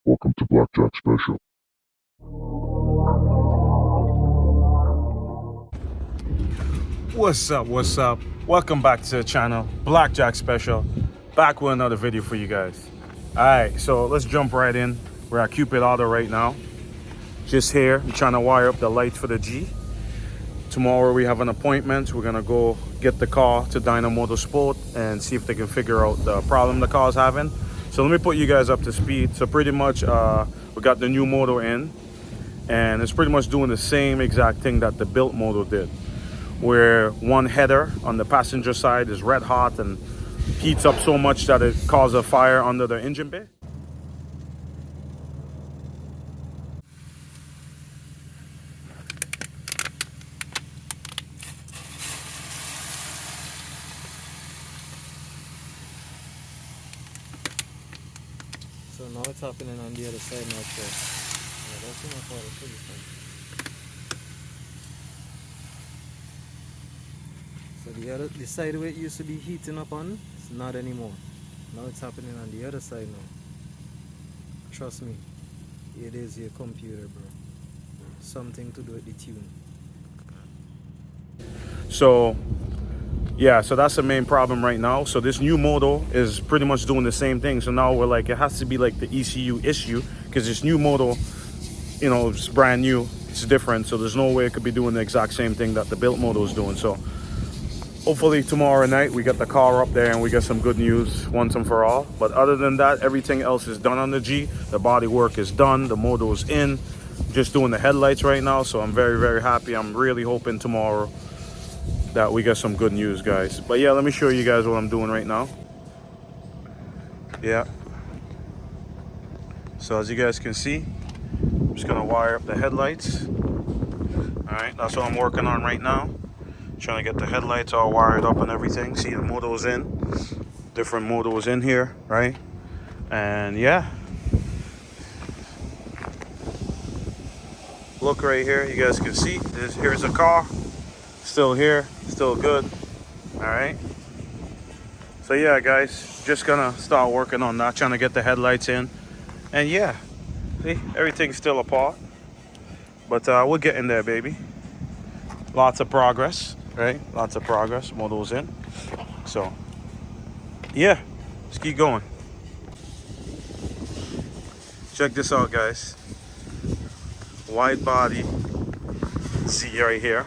Welcome to Blackjack Special. What's up, what's up? Welcome back to the channel, Blackjack Special. Back with another video for you guys. Alright, so let's jump right in. We're at Coupe Auto right now. Just here, I'm trying to wire up the lights for the G. Tomorrow we have an appointment. We're gonna go get the car to DYNAMOTORSPORTS and see if they can figure out the problem the car's having. So let me put you guys up to speed. So pretty much we got the new motor in, and it's pretty much doing the same exact thing that the built motor did, where one header on the passenger side is red hot and heats up so much that it causes a fire under the engine bay. So now it's happening on the other side now, so yeah, that's enough water for this one. So the side where it used to be heating up on, it's not anymore. Now it's happening on the other side now. Trust me, it is your computer, bro. Something to do with the tune. So yeah, so that's the main problem right now. So this new motor is pretty much doing the same thing. So now we're like, it has to be like the ECU issue, because this new motor, you know, it's brand new, it's different. So there's no way it could be doing the exact same thing that the built motor is doing. So hopefully tomorrow night we get the car up there and we get some good news once and for all. But other than that, everything else is done on the G. The body work is done, the motor is in. Just doing the headlights right now, so I'm very, very happy. I'm really hoping tomorrow that we get some good news, guys. But yeah, let me show you guys what I'm doing right now. Yeah, so as you guys can see, I'm just gonna wire up the headlights. All right, that's what I'm working on right now, trying to get the headlights all wired up and everything. See, the motor was in, different motor was in here, right? And yeah, look right here, you guys can see here's a car, still here, still good. All right, so yeah guys, just gonna start working on that, trying to get the headlights in. And yeah, see, everything's still apart, but we're getting there, baby. Lots of progress, right? Lots of progress. Motor's in, so yeah, let's keep going. Check this out, guys. Wide body Z right here.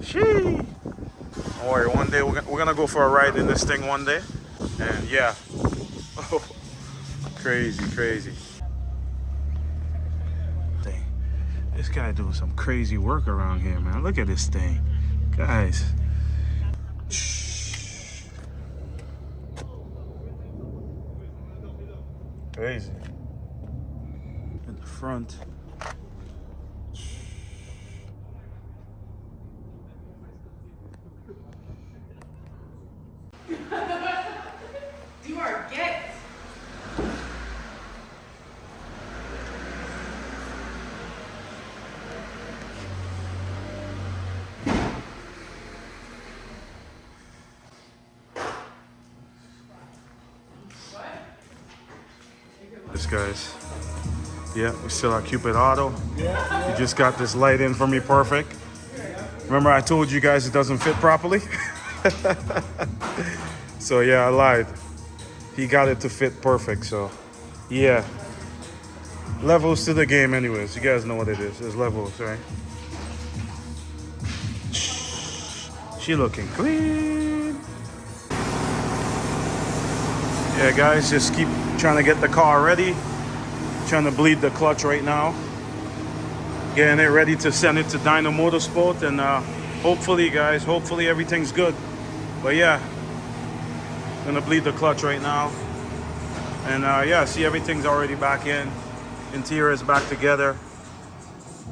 Shee. Don't worry, one day we're gonna go for a ride in this thing one day. And yeah, oh, crazy. Dang. This guy doing some crazy work around here, man. Look at this thing, guys. Crazy. In the front. You are get. This guys. Yeah, we still at Coupe Auto. You just got this light in for me, perfect. Remember I told you guys it doesn't fit properly? So yeah, I lied. He got it to fit perfect, so yeah. Levels to the game anyways. You guys know what it is. There's levels, right? She looking clean. Yeah, guys, just keep trying to get the car ready. Trying to bleed the clutch right now. Getting it ready to send it to DYNAMOTORSPORTS, and hopefully, guys, hopefully everything's good. But yeah, gonna bleed the clutch right now. And yeah, see, everything's already back in. Interior is back together.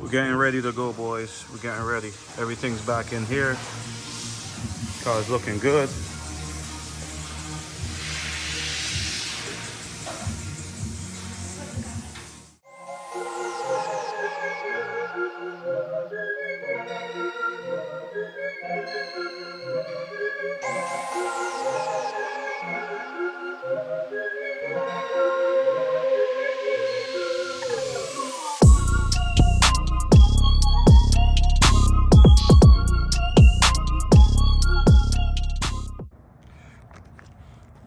We're getting ready to go, boys. We're getting ready. Everything's back in here. Car's looking good.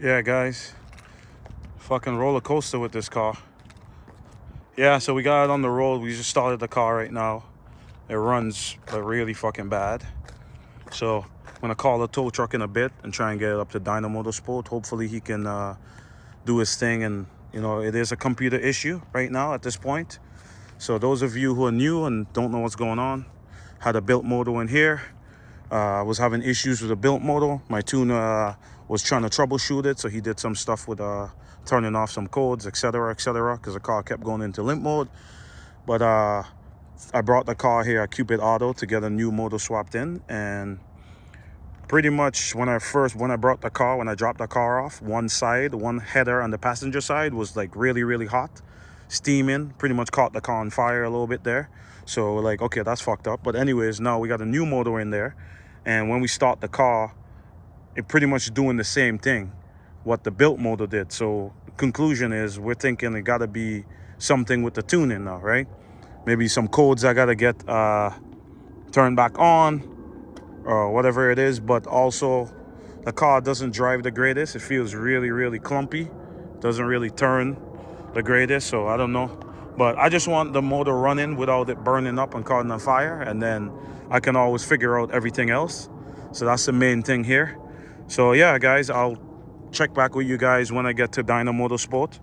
Yeah, guys, fucking roller coaster with this car. Yeah, so we got it on the road. We just started the car right now. It runs really fucking bad. So I'm gonna call the tow truck in a bit and try and get it up to DYNAMOTORSPORTS. Hopefully he can do his thing. And you know, it is a computer issue right now at this point. So those of you who are new and don't know what's going on, had a built motor in here. I was having issues with the built motor. My tuner was trying to troubleshoot it, so he did some stuff with turning off some codes, etc., because the car kept going into limp mode. But I brought the car here at Coupe Auto to get a new motor swapped in, and pretty much when I dropped the car off, one header on the passenger side was like really hot, steaming, pretty much caught the car on fire a little bit there. So like, okay, that's fucked up. But anyways, now we got a new motor in there, and when we start the car, it pretty much doing the same thing what the built motor did. So conclusion is, we're thinking it gotta be something with the tuning now, right? Maybe some codes I gotta get turned back on or whatever it is. But also the car doesn't drive the greatest. It feels really clumpy, doesn't really turn the greatest. So I don't know, but I just want the motor running without it burning up and caught on fire, and then I can always figure out everything else. So that's the main thing here. So yeah, guys, I'll check back with you guys when I get to DYNAMOTORSPORTS,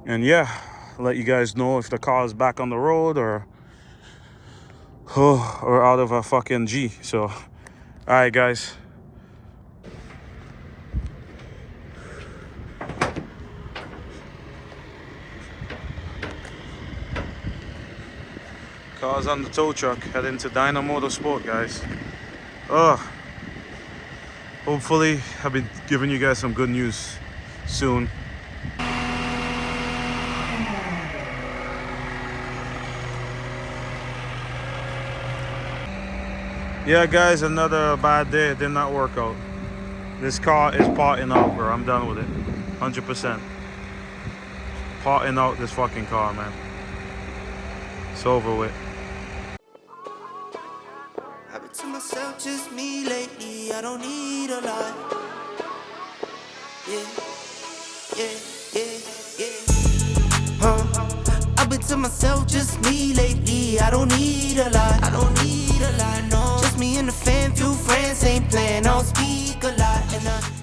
and yeah, let you guys know if the car is back on the road or out of a fucking G. So all right, guys. Car's on the tow truck, heading to DYNAMOTORSPORTS, guys. Hopefully I'll be giving you guys some good news soon. Yeah, guys, another bad day. It did not work out. This car is parting out, bro. I'm done with it. 100%. Parting out this fucking car, man. It's over with. I've been to myself, just me lately. I don't need a lot. Yeah. I've been to myself, just me lately. I don't need a lot. No. Just me and the fam, few friends ain't playing. I don't speak a lot. And